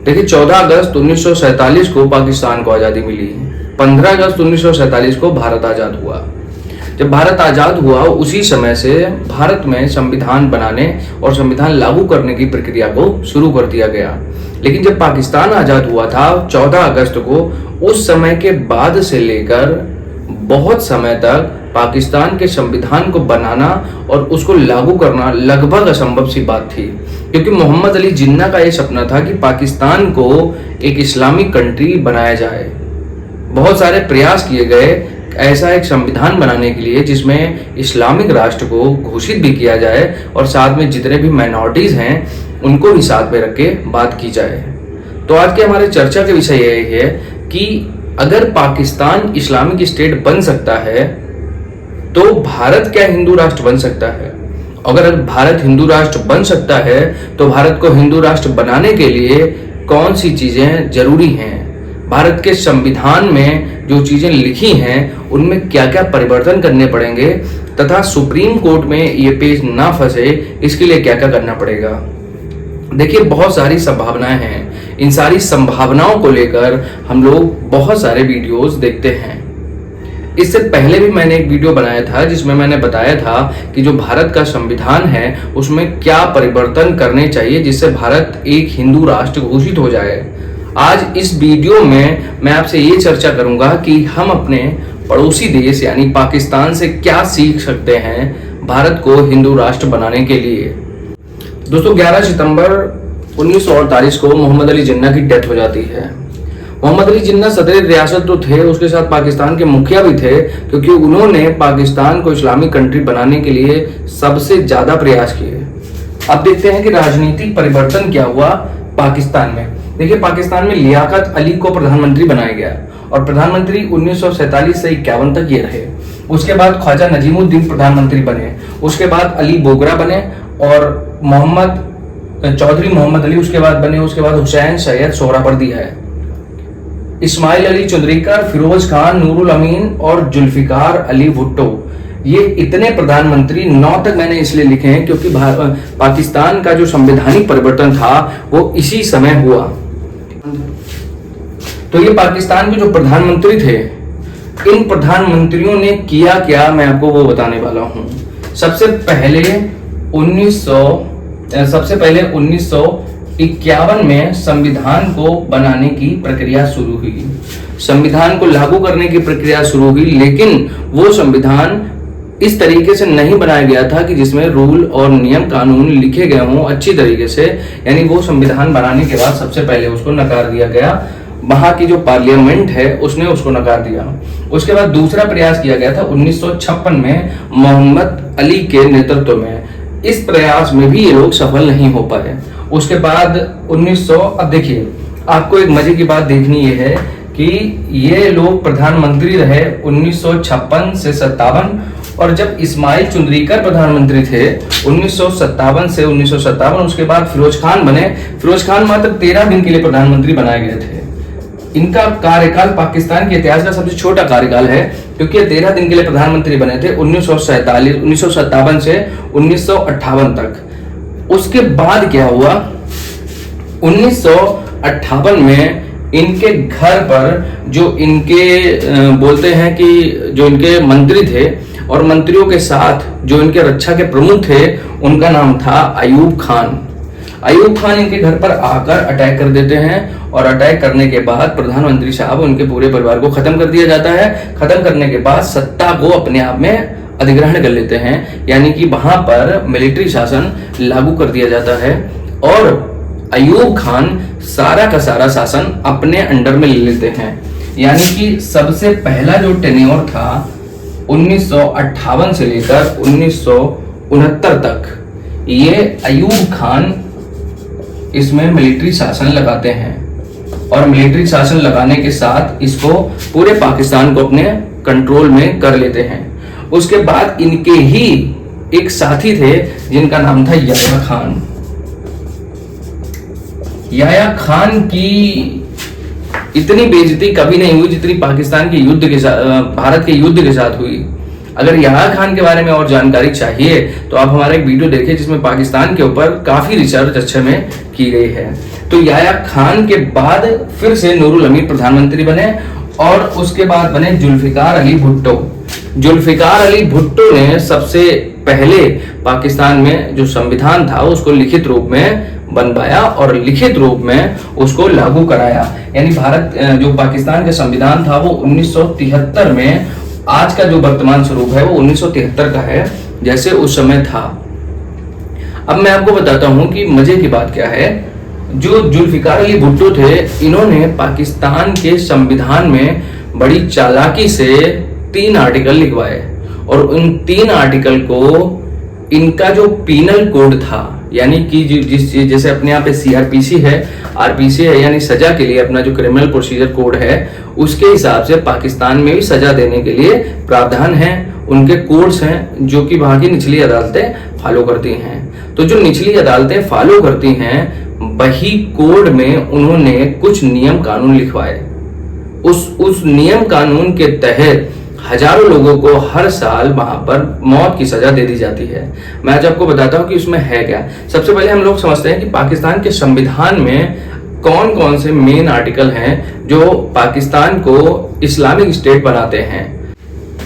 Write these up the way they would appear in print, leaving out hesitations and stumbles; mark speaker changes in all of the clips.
Speaker 1: देखिए 14 अगस्त 1947 को पाकिस्तान को आज़ादी मिली, 15 अगस्त 1947 को भारत आज़ाद हुआ। जब भारत आज़ाद हुआ उसी समय से भारत में संविधान बनाने और संविधान लागू करने की प्रक्रिया को शुरू कर दिया गया। लेकिन जब पाकिस्तान आज़ाद हुआ था 14 अगस्त को, उस समय के बाद से लेकर बहुत समय तक पाकिस्तान के संविधान को बनाना और उसको लागू करना लगभग असंभव सी बात थी, क्योंकि मोहम्मद अली जिन्ना का यह सपना था कि पाकिस्तान को एक इस्लामिक कंट्री बनाया जाए। बहुत सारे प्रयास किए गए ऐसा एक संविधान बनाने के लिए जिसमें इस्लामिक राष्ट्र को घोषित भी किया जाए और साथ में जितने भी माइनॉरिटीज हैं उनको भी साथ में रख के बात की जाए। तो आज के हमारे चर्चा का विषय यही है कि अगर पाकिस्तान इस्लामिक स्टेट बन सकता है तो भारत क्या हिंदू राष्ट्र बन सकता है? अगर भारत हिंदू राष्ट्र बन सकता है तो भारत को हिंदू राष्ट्र बनाने के लिए कौन सी चीजें जरूरी हैं? भारत के संविधान में जो चीजें लिखी हैं उनमें क्या क्या परिवर्तन करने पड़ेंगे तथा सुप्रीम कोर्ट में ये पेज ना फंसे इसके लिए क्या क्या करना पड़ेगा। देखिए बहुत सारी संभावनाएं हैं, इन सारी संभावनाओं को लेकर हम लोग बहुत सारे वीडियोस देखते हैं। इससे पहले भी मैंने एक वीडियो बनाया था जिसमें मैंने बताया था कि जो भारत का संविधान है उसमें क्या परिवर्तन करने चाहिए जिससे भारत एक हिंदू राष्ट्र घोषित हो जाए। आज इस वीडियो में मैं आपसे ये चर्चा करूंगा कि हम अपने पड़ोसी देश यानी पाकिस्तान से क्या सीख सकते हैं भारत को हिंदू राष्ट्र बनाने के लिए। दोस्तों 11 सितंबर 1948 को मोहम्मद अली जिन्ना की डेथ हो जाती है। मोहम्मद अली जिन्ना सदर रियासत तो थे, उसके साथ पाकिस्तान के मुखिया भी थे, क्योंकि उन्होंने पाकिस्तान को इस्लामिक कंट्री बनाने के लिए सबसे ज्यादा प्रयास किए। अब देखते हैं कि राजनीतिक परिवर्तन क्या हुआ पाकिस्तान में। देखिए पाकिस्तान में लियाकत अली को प्रधानमंत्री बनाया गया और प्रधानमंत्री 1947 से 51 तक ये रहे। उसके बाद ख्वाजा नजीमुद्दीन प्रधानमंत्री बने, उसके बाद अली बोगरा बने और चौधरी मोहम्मद अली उसके बाद बने। उसके बाद हुसैन सैयद सोहरावर्दी है, इस्माइल अली चुंदरीकर, फिरोज खान, नूरुल अमीन और जुल्फिकार अली भुट्टो, ये इतने प्रधानमंत्री 9 तक मैंने इसलिए लिखे हैं क्योंकि पाकिस्तान का जो संवैधानिक परिवर्तन था वो इसी समय हुआ। तो ये पाकिस्तान के जो प्रधानमंत्री थे, इन प्रधानमंत्रियों ने किया क्या मैं आपको वो बताने वाला हूं। सबसे पहले 1951 में संविधान को बनाने की प्रक्रिया शुरू हुई, संविधान को लागू करने की प्रक्रिया शुरू हुई, लेकिन वो संविधान इस तरीके से नहीं बनाया गया था कि जिसमें रूल और नियम कानून लिखे गए हों अच्छी तरीके से। यानी वो संविधान बनाने के बाद सबसे पहले उसको नकार दिया गया, वहां की जो पार्लियामेंट है उसने उसको नकार दिया। उसके बाद दूसरा प्रयास किया गया था 1956 में मोहम्मद अली के नेतृत्व में। इस प्रयास में भी ये लोग सफल नहीं हो पाए। उसके बाद अब देखिए आपको एक मजे की बात देखनी ये है कि ये लोग प्रधानमंत्री रहे 1956 से 57, और जब इस्माइल चुंदरीकर प्रधानमंत्री थे 1957 से 1957, उसके बाद फिरोज खान बने। फिरोज खान मात्र 13 दिन के लिए प्रधानमंत्री बनाए गए थे। इनका कार्यकाल पाकिस्तान के इतिहास का सबसे छोटा कार्यकाल है क्योंकि ये 13 दिन के लिए प्रधानमंत्री बने थे 1957 से 1958 तक। उसके बाद क्या हुआ, 1958 में इनके घर पर जो इनके बोलते हैं कि जो इनके मंत्री थे और मंत्रियों के साथ जो इनके रक्षा के प्रमुख थे उनका नाम था अयूब खान। अयूब खान इनके घर पर आकर अटैक कर देते हैं और अटैक करने के बाद प्रधानमंत्री साहब उनके पूरे परिवार को खत्म कर दिया जाता है। खत्म करने के बाद सत्ता को अपने आप में अधिग्रहण कर लेते हैं, यानी कि वहां पर मिलिट्री शासन लागू कर दिया जाता है और अयूब खान सारा का सारा शासन अपने अंडर में ले लेते हैं। यानी कि सबसे पहला जो टेन्योर था 1958 से लेकर 1969 तक, ये अयूब खान इसमें मिलिट्री शासन लगाते हैं और मिलिट्री शासन लगाने के साथ इसको पूरे पाकिस्तान को अपने कंट्रोल में कर लेते हैं। उसके बाद इनके ही एक साथी थे जिनका नाम था याया खान। याया खान की इतनी बेइज्जती कभी नहीं हुई जितनी पाकिस्तान के युद्ध के साथ, भारत के युद्ध के साथ हुई। अगर याह्या खान के बारे में और जानकारी चाहिए तो आप हमारा एक वीडियो देखिए जिसमें पाकिस्तान के ऊपर काफी रिसर्च अच्छे में की गई है। तो याह्या खान के बाद फिर से नूरुल हमीद प्रधानमंत्री बने और उसके बाद बने जुल्फिकार अली भुट्टो। जुल्फिकार अली भुट्टो ने सबसे पहले पाकिस्तान में जो संविधान था उसको लिखित रूप में बनवाया और लिखित रूप में उसको लागू कराया। यानी भारत जो पाकिस्तान का संविधान था वो 1973 में, आज का जो वर्तमान स्वरूप है वो 1973 का है जैसे उस समय था। अब मैं आपको बताता हूं कि मजे की बात क्या है। जो जुल्फिकार अली भुट्टो थे, इन्होंने पाकिस्तान के संविधान में बड़ी चालाकी से 3 आर्टिकल लिखवाए और उन 3 आर्टिकल को इनका जो पीनल कोड था, यानी कि जैसे अपने यहाँ पे सीआरपीसी है, आरपीसी है, यानी सजा के लिए अपना जो क्रिमिनल प्रोसीजर कोड है उसके हिसाब से पाकिस्तान में भी सजा देने के लिए प्रावधान है, उनके कोड्स हैं जो कि वहां की निचली अदालतें फॉलो करती हैं। तो जो निचली अदालतें फॉलो करती हैं वही कोड में उन्होंने कुछ नियम कानून लिखवाए। उस नियम कानून के तहत हजारों लोगों को हर साल वहां पर मौत की सजा दे दी जाती है। मैं आज आपको बताता हूं कि उसमें है क्या। सबसे पहले हम लोग समझते हैं कि पाकिस्तान के संविधान में कौन कौन से मेन आर्टिकल हैं जो पाकिस्तान को इस्लामिक स्टेट बनाते हैं।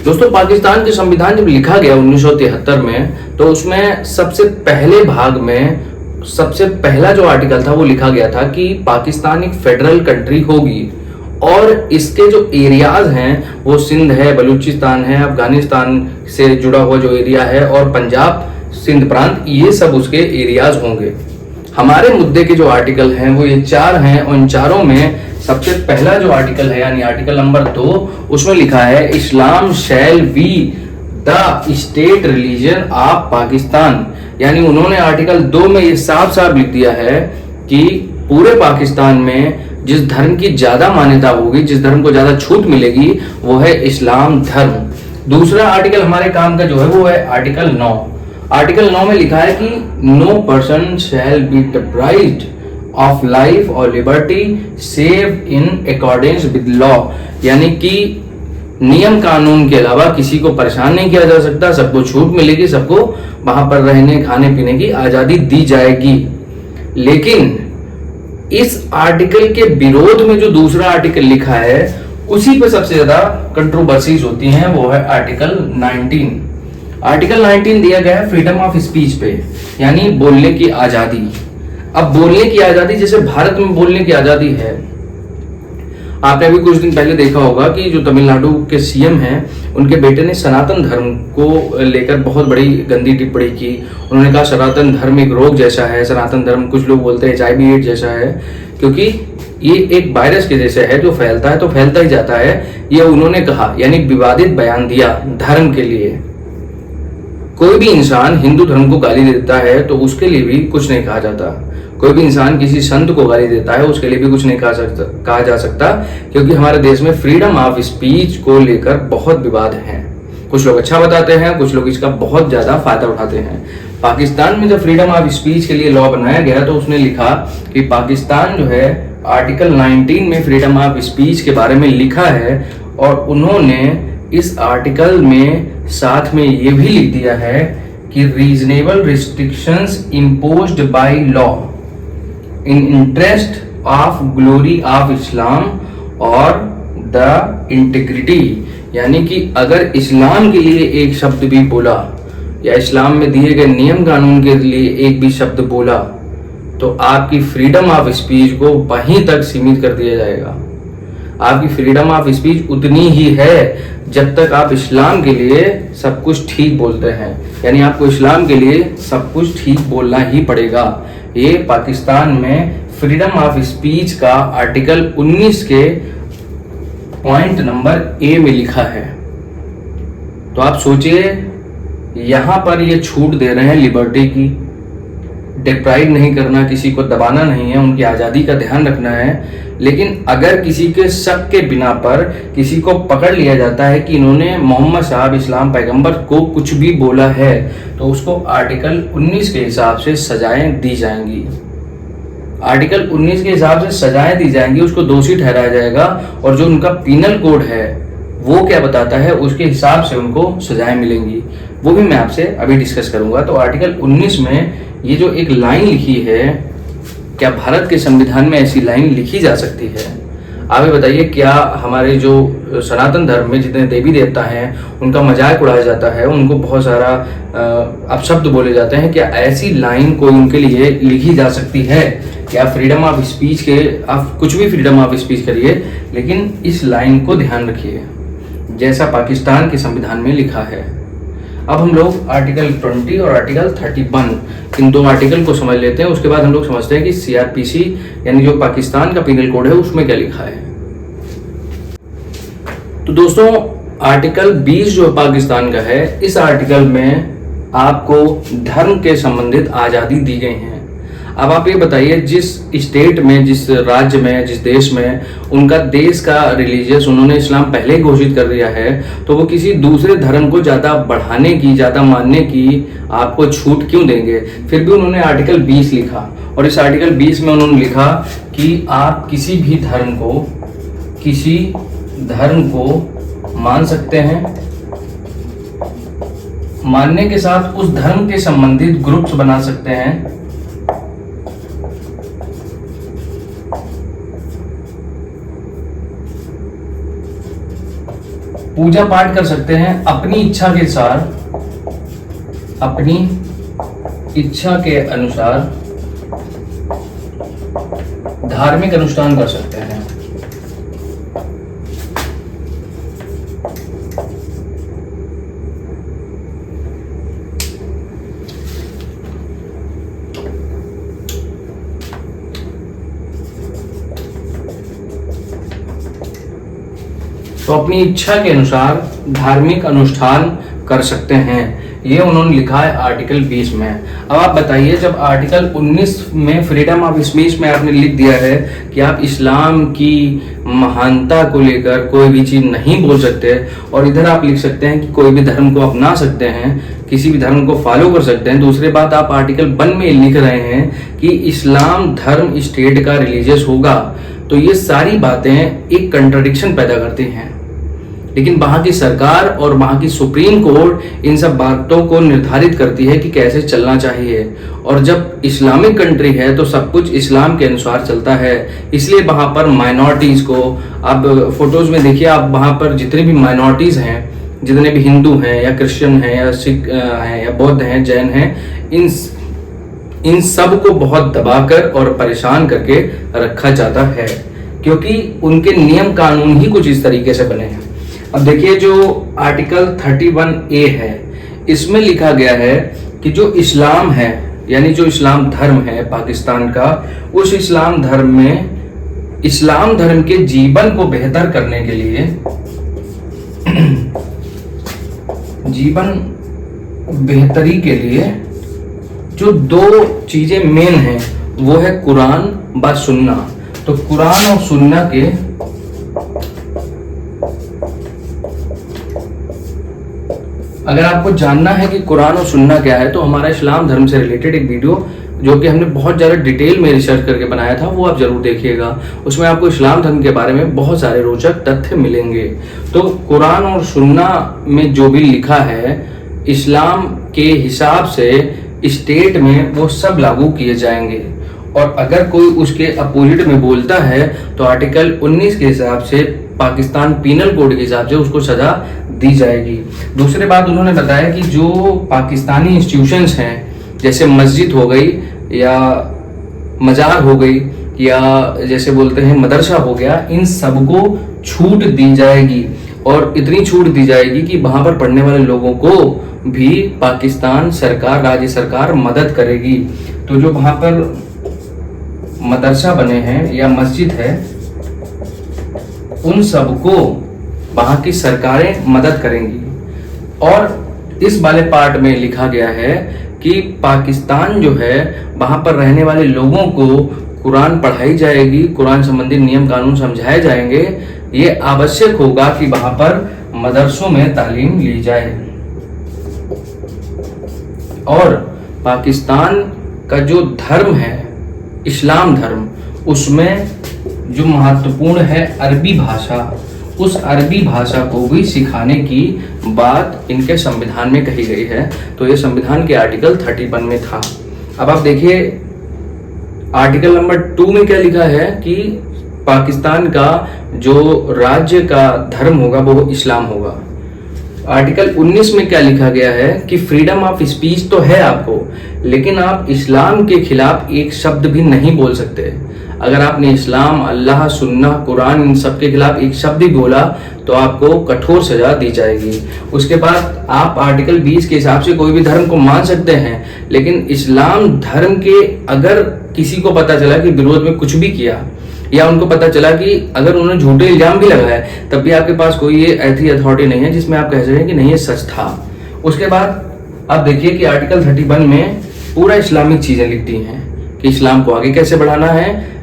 Speaker 1: दोस्तों, पाकिस्तान के संविधान जब लिखा गया 1973 में तो उसमें सबसे पहले भाग में सबसे पहला जो आर्टिकल था वो लिखा गया था कि पाकिस्तान एक फेडरल कंट्री होगी और इसके जो एरियाज हैं वो सिंध है, बलूचिस्तान है, अफगानिस्तान से जुड़ा हुआ जो एरिया है और पंजाब सिंध प्रांत, ये सब उसके एरियाज होंगे। हमारे मुद्दे के जो आर्टिकल हैं वो ये 4 हैं। उन चारों में सबसे पहला जो आर्टिकल है यानी आर्टिकल नंबर 2, उसमें लिखा है Islam shall be the state religion of Pakistan. यानी उन्होंने आर्टिकल 2 में ये साफ साफ लिख दिया है कि पूरे पाकिस्तान में जिस धर्म की ज्यादा मान्यता होगी, जिस धर्म को ज्यादा छूट मिलेगी वो है इस्लाम धर्म। दूसरा आर्टिकल हमारे काम का जो है वो है आर्टिकल 9। आर्टिकल 9 में लिखा है कि no person shall be deprived of life और liberty save in accordance with law. यानी कि नियम कानून के अलावा किसी को परेशान नहीं किया जा सकता, सबको छूट मिलेगी, सबको वहां पर रहने खाने पीने की आजादी दी जाएगी। लेकिन इस आर्टिकल के विरोध में जो दूसरा आर्टिकल लिखा है उसी पे सबसे ज्यादा कंट्रोवर्सीज होती हैं, वो है आर्टिकल 19। आर्टिकल 19 दिया गया है फ्रीडम ऑफ स्पीच पे, यानी बोलने की आजादी। अब बोलने की आजादी जैसे भारत में बोलने की आजादी है, आपने अभी कुछ दिन पहले देखा होगा कि जो तमिलनाडु के सीएम हैं उनके बेटे ने सनातन धर्म को लेकर बहुत बड़ी गंदी टिप्पणी की। उन्होंने कहा सनातन धर्म एक रोग जैसा है, सनातन धर्म कुछ लोग बोलते हैं HIV एड्स जैसा है, क्योंकि ये एक वायरस के जैसे है जो फैलता है तो फैलता ही जाता है, ये उन्होंने कहा। यानी विवादित बयान दिया धर्म के लिए। कोई भी इंसान हिंदू धर्म को गाली देता है तो उसके लिए भी कुछ नहीं कहा जाता। कोई भी इंसान किसी संत को गाली देता है उसके लिए भी कुछ नहीं कहा जा सकता, क्योंकि हमारे देश में फ्रीडम ऑफ स्पीच को लेकर बहुत विवाद है। कुछ लोग अच्छा बताते हैं, कुछ लोग इसका बहुत ज्यादा फायदा उठाते हैं। पाकिस्तान में जब फ्रीडम ऑफ स्पीच के लिए लॉ बनाया गया तो उसने लिखा कि पाकिस्तान जो है आर्टिकल 19 में फ्रीडम ऑफ स्पीच के बारे में लिखा है और उन्होंने इस आर्टिकल में साथ में ये भी लिख दिया है कि reasonable restrictions imposed by law in interest of glory of Islam और द इंटीग्रिटी। यानी कि अगर इस्लाम के लिए एक शब्द भी बोला या इस्लाम में दिए गए नियम कानून के लिए एक भी शब्द बोला तो आपकी फ्रीडम ऑफ स्पीच को वहीं तक सीमित कर दिया जाएगा। आपकी फ्रीडम ऑफ स्पीच उतनी ही है जब तक आप इस्लाम के लिए सब कुछ ठीक बोलते हैं, यानी आपको इस्लाम के लिए सब कुछ ठीक बोलना ही पड़ेगा। ये पाकिस्तान में फ्रीडम ऑफ स्पीच का आर्टिकल 19 के पॉइंट नंबर ए में लिखा है। तो आप सोचिए, यहां पर ये छूट दे रहे हैं लिबर्टी की, डिप्राइव नहीं करना, किसी को दबाना नहीं है, उनकी आज़ादी का ध्यान रखना है। लेकिन अगर किसी के शक के बिना पर किसी को पकड़ लिया जाता है कि इन्होंने मोहम्मद साहब इस्लाम पैगंबर को कुछ भी बोला है तो उसको आर्टिकल 19 के हिसाब से सजाएं दी जाएंगी। आर्टिकल 19 के हिसाब से सजाएं दी जाएंगी, उसको दोषी ठहराया जाएगा और जो उनका पीनल कोड है वो क्या बताता है, उसके हिसाब से उनको सजाएं मिलेंगी, वो भी मैं आपसे अभी डिस्कस करूंगा। तो आर्टिकल 19 में ये जो एक लाइन लिखी है, क्या भारत के संविधान में ऐसी लाइन लिखी जा सकती है? आप ये बताइए, क्या हमारे जो सनातन धर्म में जितने देवी देवता हैं उनका मजाक उड़ाया जाता है, उनको बहुत सारा अपशब्द बोले जाते हैं, क्या ऐसी लाइन कोई उनके लिए लिखी जा सकती है? क्या फ्रीडम ऑफ स्पीच के, आप कुछ भी फ्रीडम ऑफ स्पीच करिए, लेकिन इस लाइन को ध्यान रखिए जैसा पाकिस्तान के संविधान में लिखा है। अब हम लोग आर्टिकल 20 और आर्टिकल 31 इन दो आर्टिकल को समझ लेते हैं, उसके बाद हम लोग समझते हैं कि सीआरपीसी यानी जो पाकिस्तान का पीनल कोड है उसमें क्या लिखा है। तो दोस्तों, आर्टिकल 20 जो पाकिस्तान का है, इस आर्टिकल में आपको धर्म के संबंधित आज़ादी दी गई है। अब आप ये बताइए, जिस स्टेट में, जिस राज्य में, जिस देश में उनका देश का रिलीजियस उन्होंने इस्लाम पहले ही घोषित कर दिया है, तो वो किसी दूसरे धर्म को ज़्यादा बढ़ाने की, ज़्यादा मानने की आपको छूट क्यों देंगे? फिर भी उन्होंने आर्टिकल 20 लिखा, और इस आर्टिकल 20 में उन्होंने लिखा कि आप किसी भी धर्म को मान सकते हैं, मानने के साथ उस धर्म के संबंधित ग्रुप्स बना सकते हैं, पूजा पाठ कर सकते हैं, अपनी इच्छा के अनुसार धार्मिक अनुष्ठान कर सकते हैं। तो अपनी इच्छा के अनुसार धार्मिक अनुष्ठान कर सकते हैं, ये उन्होंने लिखा है आर्टिकल 20 में। अब आप बताइए, जब आर्टिकल 19 में फ्रीडम ऑफ स्पीच में आपने लिख दिया है कि आप इस्लाम की महानता को लेकर कोई भी चीज़ नहीं बोल सकते, और इधर आप लिख सकते हैं कि कोई भी धर्म को अपना सकते हैं, किसी भी धर्म को फॉलो कर सकते हैं, दूसरी बात आप आर्टिकल 1 में लिख रहे हैं कि इस्लाम धर्म स्टेट का रिलीजियस होगा, तो ये सारी बातें एक कंट्राडिक्शन पैदा करती हैं। लेकिन वहाँ की सरकार और वहाँ की सुप्रीम कोर्ट इन सब बातों को निर्धारित करती है कि कैसे चलना चाहिए, और जब इस्लामिक कंट्री है तो सब कुछ इस्लाम के अनुसार चलता है। इसलिए वहाँ पर माइनॉरिटीज़ को, आप फोटोज़ में देखिए, आप वहाँ पर जितने भी माइनॉरिटीज़ हैं, जितने भी हिंदू हैं या क्रिश्चियन हैं या सिख हैं या बौद्ध हैं, जैन हैं, इन सब को बहुत दबाकर और परेशान करके रखा जाता है, क्योंकि उनके नियम कानून ही कुछ इस तरीके से बने हैं। अब देखिए, जो आर्टिकल 31A है, इसमें लिखा गया है कि जो इस्लाम है, यानी जो इस्लाम धर्म है पाकिस्तान का, उस इस्लाम धर्म में इस्लाम धर्म के जीवन को बेहतर करने के लिए, जीवन बेहतरी के लिए जो दो चीजें मेन हैं, वो है कुरान व सुन्ना। तो कुरान और सुन्ना के अगर आपको जानना है कि कुरान और सुन्ना क्या है, तो हमारा इस्लाम धर्म से रिलेटेड एक वीडियो जो कि हमने बहुत ज़्यादा डिटेल में रिसर्च करके बनाया था, वो आप जरूर देखिएगा। उसमें आपको इस्लाम धर्म के बारे में बहुत सारे रोचक तथ्य मिलेंगे। तो कुरान और सुन्ना में जो भी लिखा है, इस्लाम के हिसाब से स्टेट में वो सब लागू किए जाएंगे, और अगर कोई उसके अपोजिट में बोलता है तो आर्टिकल 19 के हिसाब से, पाकिस्तान पीनल कोड के हिसाब से उसको सजा दी जाएगी। दूसरी बात उन्होंने बताया कि जो पाकिस्तानी इंस्टीट्यूशंस हैं, जैसे मस्जिद हो गई या मजार हो गई या जैसे बोलते हैं मदरसा हो गया, इन सबको छूट दी जाएगी, और इतनी छूट दी जाएगी कि वहाँ पर पढ़ने वाले लोगों को भी पाकिस्तान सरकार, राज्य सरकार मदद करेगी। तो जो वहाँ पर मदरसा बने हैं या मस्जिद है, उन सबको वहाँ की सरकारें मदद करेंगी। और इस वाले पार्ट में लिखा गया है कि पाकिस्तान जो है, वहाँ पर रहने वाले लोगों को कुरान पढ़ाई जाएगी, कुरान संबंधी नियम कानून समझाए जाएंगे। ये आवश्यक होगा कि वहाँ पर मदरसों में तालीम ली जाए। और पाकिस्तान का जो धर्म है, इस्लाम धर्म, उसमें जो महत्वपूर्ण है अरबी भाषा, उस अरबी भाषा को भी सिखाने की बात इनके संविधान में कही गई है। तो ये संविधान के आर्टिकल 31 में था। अब आप देखिए आर्टिकल नंबर 2 में क्या लिखा है कि पाकिस्तान का जो राज्य का धर्म होगा वो इस्लाम होगा। आर्टिकल 19 में क्या लिखा गया है कि फ्रीडम ऑफ स्पीच तो है आपको, लेकिन आप इस्लाम के खिलाफ एक शब्द भी नहीं बोल सकते। अगर आपने इस्लाम, अल्लाह, सुन्ना, कुरान इन सब के खिलाफ एक शब्द भी बोला तो आपको कठोर सजा दी जाएगी। उसके बाद आप आर्टिकल 20 के हिसाब से कोई भी धर्म को मान सकते हैं, लेकिन इस्लाम धर्म के अगर किसी को पता चला कि विरोध में कुछ भी किया या उनको पता चला कि अगर उन्होंने झूठे इल्जाम भी लगाए, तब भी आपके पास कोई ये ऐसी अथॉरिटी नहीं है जिसमें आप कह सकें कि नहीं ये सच था। उसके बाद आप देखिए कि आर्टिकल 31 में पूरा इस्लामिक चीजें लिखती हैं कि इस्लाम को आगे कैसे बढ़ाना है,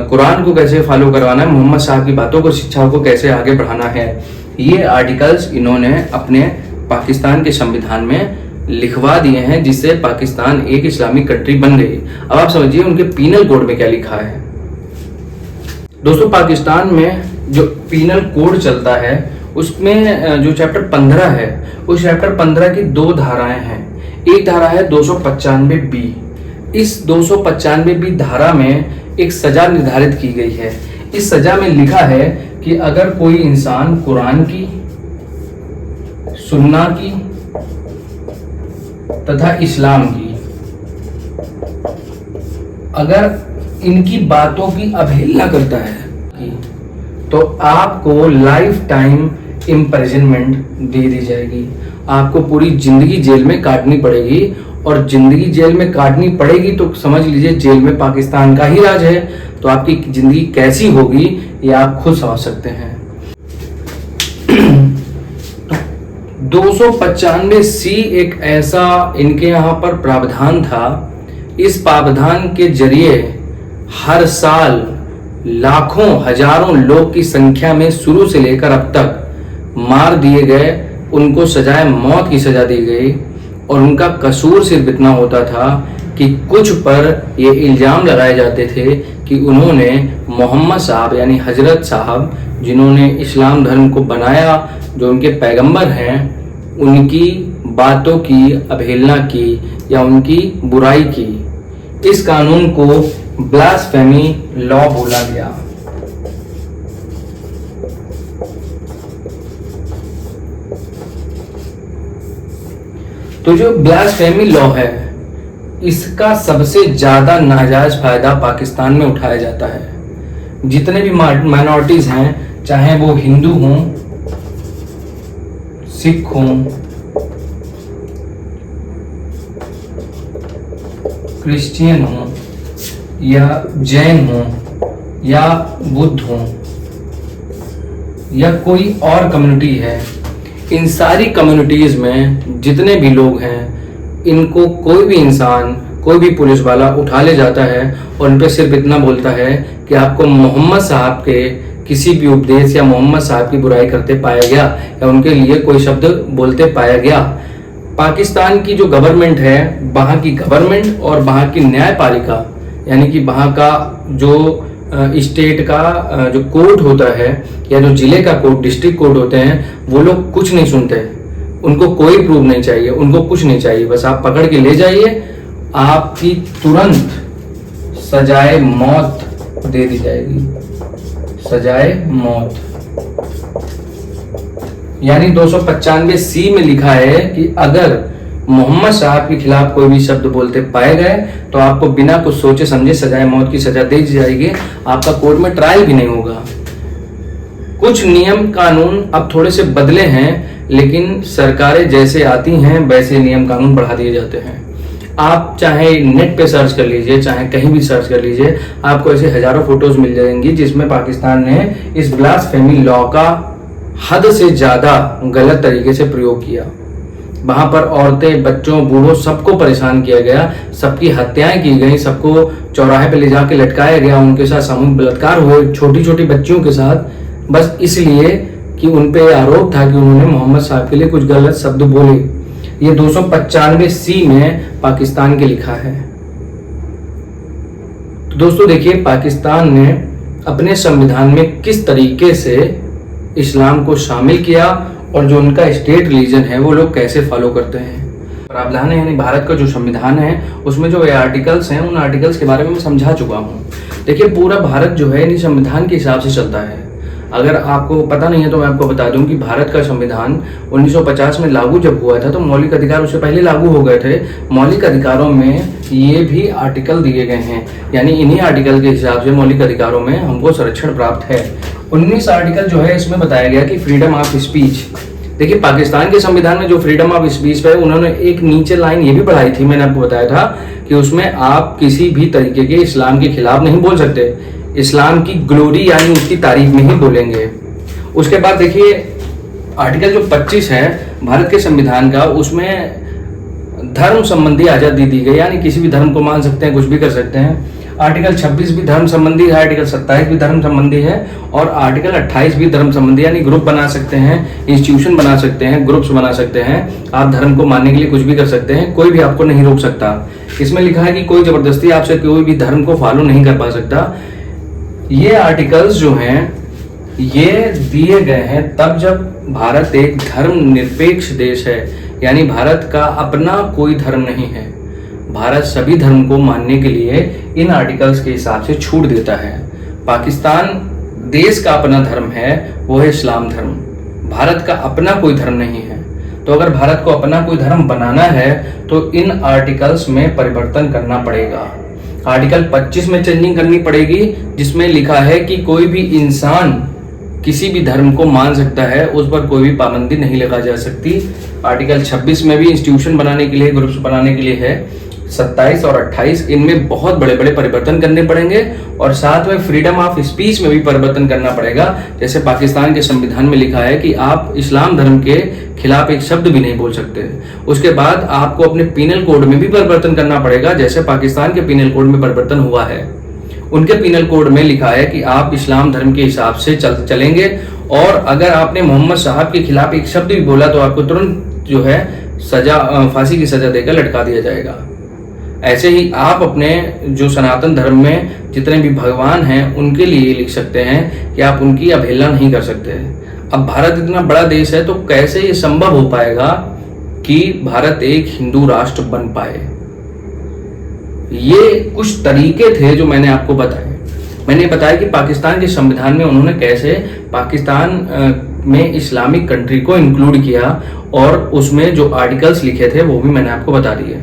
Speaker 1: कुरान को कैसे फॉलो करवाना है, मोहम्मद साहब की बातों को, शिक्षाओं को कैसे आगे बढ़ाना है। ये आर्टिकल्स इन्होंने अपने पाकिस्तान के संविधान में लिखवा दिए हैं, जिससे पाकिस्तान एक इस्लामिक कंट्री बन गई। अब आप समझिए उनके पीनल कोड में क्या लिखा है। दोस्तों पाकिस्तान में जो पीनल कोड चलता है उसमें जो चैप्टर 15 है, उस चैप्टर 15 की 2 धाराएं हैं। एक धारा है 295B। इस 295B धारा में एक सजा निर्धारित की गई है। इस सजा में लिखा है कि अगर कोई इंसान कुरान की, सुन्ना की तथा इस्लाम की अगर इनकी बातों की अवहेलना करता है तो आपको लाइफ टाइम इम्प्रिजनमेंट दे दी जाएगी। आपको पूरी जिंदगी जेल में काटनी पड़ेगी, और जिंदगी जेल में काटनी पड़ेगी तो समझ लीजिए जेल में पाकिस्तान का ही राज है। तो आपकी जिंदगी कैसी होगी ये आप खुद समझ सकते हैं। 295C एक ऐसा इनके यहाँ पर प्रावधान था। इस प्रावधान के जरिए हर साल लाखों हजारों लोग की संख्या में शुरू से लेकर अब तक मार दिए गए, उनको सजाए मौत की सजा दी गई। और उनका कसूर सिर्फ इतना होता था कि कुछ पर ये इल्ज़ाम लगाए जाते थे कि उन्होंने मोहम्मद साहब यानी हजरत साहब, जिन्होंने इस्लाम धर्म को बनाया, जो उनके पैगंबर हैं, उनकी बातों की अवहेलना की या उनकी बुराई की। इस कानून को ब्लास्फेमी लॉ बोला गया। तो जो ब्लास्फेमी लॉ है, इसका सबसे ज्यादा नाजायज फायदा पाकिस्तान में उठाया जाता है। जितने भी माइनॉरिटीज हैं, चाहे वो हिंदू हों, सिख हों, क्रिश्चियन हों या जैन हों या बुद्ध हों या कोई और कम्युनिटी है, इन सारी कम्युनिटीज में जितने भी लोग हैं, इनको कोई भी इंसान, कोई भी पुलिस वाला उठा ले जाता है और उन पर सिर्फ इतना बोलता है कि आपको मोहम्मद साहब के किसी भी उपदेश या मोहम्मद साहब की बुराई करते पाया गया या उनके लिए कोई शब्द बोलते पाया गया। पाकिस्तान की जो गवर्नमेंट है, वहाँ की गवर्नमेंट और वहाँ की न्यायपालिका, यानी कि वहाँ का जो स्टेट का जो कोर्ट होता है या जो जिले का कोर्ट, डिस्ट्रिक्ट कोर्ट होते हैं, वो लोग कुछ नहीं सुनते। उनको कोई प्रूफ नहीं चाहिए, उनको कुछ नहीं चाहिए, बस आप पकड़ के ले जाइए, आपकी तुरंत सजाए मौत दे दी जाएगी। सजाए मौत यानी 295C में लिखा है कि अगर मोहम्मद साहब के खिलाफ कोई भी शब्द बोलते पाए गए तो आपको बिना कुछ सोचे समझे सजाए मौत की सजा दे दी जाएगी। आपका कोर्ट में ट्रायल भी नहीं होगा। कुछ नियम कानून अब थोड़े से बदले हैं, लेकिन सरकारें जैसे आती हैं वैसे नियम कानून बढ़ा दिए जाते हैं। आप चाहे नेट पे सर्च कर लीजिए, चाहे कहीं भी सर्च कर लीजिए, आपको ऐसे हजारों फोटोज मिल जाएंगी जिसमें पाकिस्तान ने इस ब्लास्फेमी लॉ का हद से ज्यादा गलत तरीके से प्रयोग किया। वहां पर औरतें, बच्चों, बूढ़ों सबको परेशान किया गया, सबकी हत्याएं की गई, सबको चौराहे पे ले जाके लटकाया गया, उनके साथ सामूहिक बलात्कार हुए छोटी छोटी बच्चियों के साथ, बस इसलिए कि उन पे आरोप था कि उन्होंने मोहम्मद साहब के लिए कुछ गलत शब्द बोले। ये 295C में पाकिस्तान के लिखा है। तो दोस्तों देखिए पाकिस्तान ने अपने संविधान में किस तरीके से इस्लाम को शामिल किया और जो उनका स्टेट रिलीजन है वो लोग कैसे फॉलो करते हैं। प्रावधान है यानी भारत का जो संविधान है उसमें जो आर्टिकल्स हैं उन आर्टिकल्स के बारे में मैं समझा चुका हूँ। देखिए पूरा भारत जो है यानी संविधान के हिसाब से चलता है। अगर आपको पता नहीं है तो मैं आपको बता दूं कि भारत का संविधान 1950 में लागू जब हुआ था तो मौलिक अधिकार उससे पहले लागू हो गए थे। मौलिक अधिकारों में ये भी आर्टिकल दिए गए हैं, यानी इन्हीं आर्टिकल के हिसाब से मौलिक अधिकारों में हमको संरक्षण प्राप्त है। 19 आर्टिकल जो है इसमें बताया गया कि फ्रीडम ऑफ स्पीच। देखिए पाकिस्तान के संविधान में जो फ्रीडम ऑफ स्पीच है उन्होंने एक नीचे लाइन ये भी बढ़ाई थी, मैंने आपको बताया था कि उसमें आप किसी भी तरीके के इस्लाम के खिलाफ नहीं बोल सकते, इस्लाम की ग्लोरी यानी उसकी तारीफ में ही बोलेंगे। उसके बाद देखिए आर्टिकल जो 25 है भारत के संविधान का, उसमें धर्म संबंधी आजादी दी गई, यानी किसी भी धर्म को मान सकते हैं, कुछ भी कर सकते हैं। आर्टिकल 26 भी धर्म संबंधी है, आर्टिकल 27 भी धर्म संबंधी है और आर्टिकल 28 भी धर्म संबंधी, यानी ग्रुप बना सकते हैं, इंस्टीट्यूशन बना सकते हैं, ग्रुप्स बना सकते हैं। आप धर्म को मानने के लिए कुछ भी कर सकते हैं, कोई भी आपको नहीं रोक सकता। इसमें लिखा है कि कोई जबरदस्ती आपसे कोई भी धर्म को फॉलो नहीं कर पा सकता। ये आर्टिकल्स जो हैं ये दिए गए हैं तब जब भारत एक धर्म निरपेक्ष देश है, यानी भारत का अपना कोई धर्म नहीं है। भारत सभी धर्म को मानने के लिए इन आर्टिकल्स के हिसाब से छूट देता है। पाकिस्तान देश का अपना धर्म है, वो है इस्लाम धर्म। भारत का अपना कोई धर्म नहीं है। तो अगर भारत को अपना कोई धर्म बनाना है तो इन आर्टिकल्स में परिवर्तन करना पड़ेगा। आर्टिकल 25 में चेंजिंग करनी पड़ेगी, जिसमें लिखा है कि कोई भी इंसान किसी भी धर्म को मान सकता है, उस पर कोई भी पाबंदी नहीं लगा जा सकती। आर्टिकल 26 में भी इंस्टीट्यूशन बनाने के लिए, ग्रुप्स बनाने के लिए है। 27 और 28 इनमें बहुत बड़े बड़े परिवर्तन करने पड़ेंगे और साथ में फ्रीडम ऑफ स्पीच में भी परिवर्तन करना पड़ेगा। जैसे पाकिस्तान के संविधान में लिखा है कि आप इस्लाम धर्म के खिलाफ एक शब्द भी नहीं बोल सकते। उसके बाद आपको अपने पीनल कोड में भी परिवर्तन करना पड़ेगा, जैसे पाकिस्तान के पीनल कोड में परिवर्तन हुआ है। उनके पीनल कोड में लिखा है कि आप इस्लाम धर्म के हिसाब से चलेंगे और अगर आपने मोहम्मद साहब के खिलाफ एक शब्द भी बोला तो आपको तुरंत जो है सजा, फांसी की सजा देकर लटका दिया जाएगा। ऐसे ही आप अपने जो सनातन धर्म में जितने भी भगवान हैं उनके लिए लिख सकते हैं कि आप उनकी अवहेलना नहीं कर सकते। अब भारत इतना बड़ा देश है तो कैसे ये संभव हो पाएगा कि भारत एक हिंदू राष्ट्र बन पाए। ये कुछ तरीके थे जो मैंने आपको बताए। मैंने बताया कि पाकिस्तान के संविधान में उन्होंने कैसे पाकिस्तान में इस्लामिक कंट्री को इंक्लूड किया और उसमें जो आर्टिकल्स लिखे थे वो भी मैंने आपको बता दिए।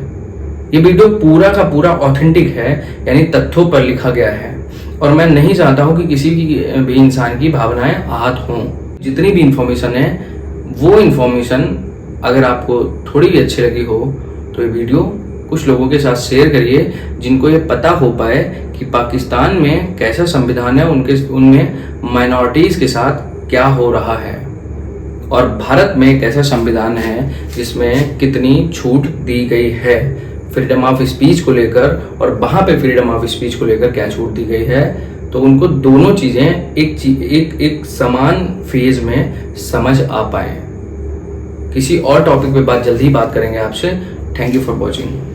Speaker 1: ये वीडियो पूरा का पूरा ऑथेंटिक है, यानी तथ्यों पर लिखा गया है और मैं नहीं चाहता हूं कि किसी भी इंसान की भावनाएं आहत हों। जितनी भी इंफॉर्मेशन है वो इंफॉर्मेशन अगर आपको थोड़ी भी अच्छी लगी हो तो ये वीडियो कुछ लोगों के साथ शेयर करिए, जिनको ये पता हो पाए कि पाकिस्तान में कैसा संविधान है, उनमें माइनॉरिटीज़ के साथ क्या हो रहा है और भारत में कैसा संविधान है जिसमें कितनी छूट दी गई है फ्रीडम ऑफ स्पीच को लेकर और वहाँ पे फ्रीडम ऑफ स्पीच को लेकर क्या छूट दी गई है। तो उनको दोनों चीज़ें एक समान फेज में समझ आ पाए। किसी और टॉपिक पे जल्दी ही बात करेंगे आपसे। Thank you for watching.